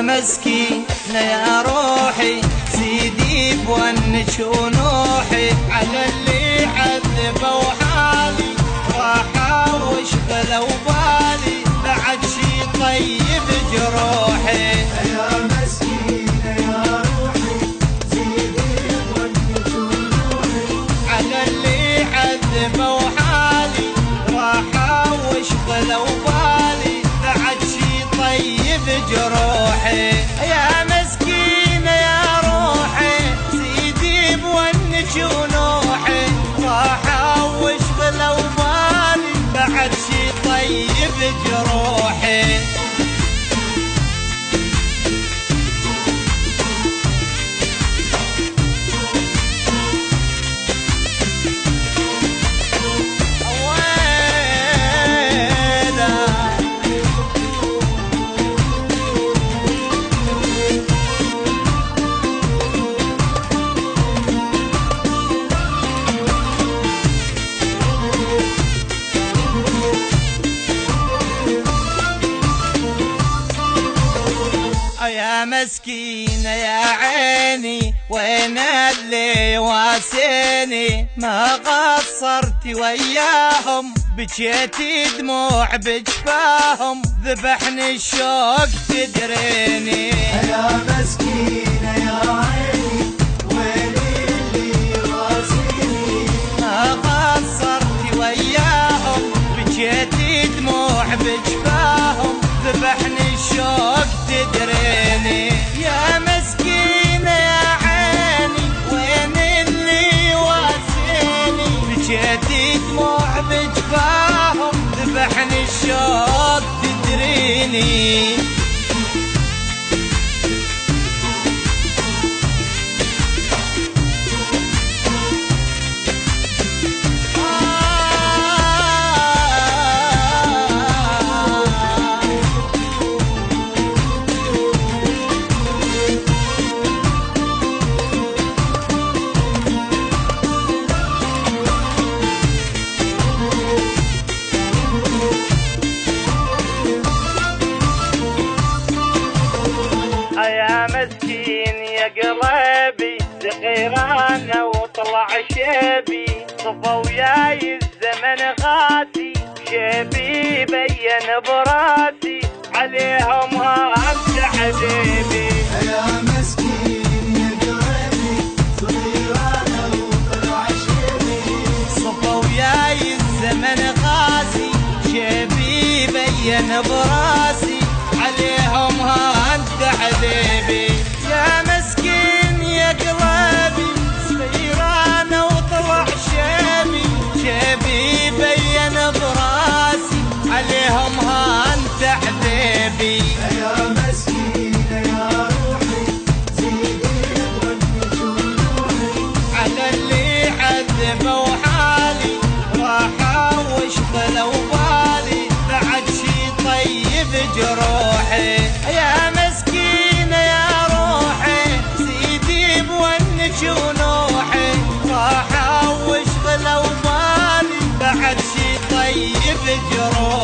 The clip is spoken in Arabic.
مسكينة يا روحي سيدي بونك ونوحي على اللي عذبوا حالي راحة واشغلوا بالي بعد شي طيب جروحي يا مسكينة يا روحي سيدي بونك ونوحي على اللي عذبوا حالي راحة واشغلوا بالي بعد شي طيب جروحي يا مسكينة يا روحي سيدي بونك ونوحي راحة واشغلوا بالي بعد شي طيب جروحي يا مسكينة يا عيني وين اللي واسيني ما قصرت وياهم بجيتي دموع بجفاهم ذبحني الشوق تدريني يا مسكينة يا عيني وين اللي واسيني ما قصرت وياهم بجيتي دموع بجفاهم ذبحني الشوق تدريني يا مسكينة يا عيني وين اللي واسيني بجيتي دموع بجفاهم ذبحني الشوق تدريني يا مسكين يا قلبي صغيرانة وطلع شيبي صفا وياي الزمن غاسي شيبي بين براسي عليهم هامت حبيبي يا مسكين يا قلبي صغيرانة وطلع شيبي صفا وياي الزمن غاسي شيبي بين براسي عليهم انت حبيبي يا مسكين يا قلبي صغيرانة وطلع شيبي شيبي بين براسي عليهم انت حبيبي يا مسكينة يا روحي سيدي بونك ونوحي على اللي عذبوا حالي راحة واشغلوا بالي بعد شي طيب جروحي يا مسكينة يا روحي سيدي بونك ونوحي راحة واشغلوا بالي بعد شي طيب جروحي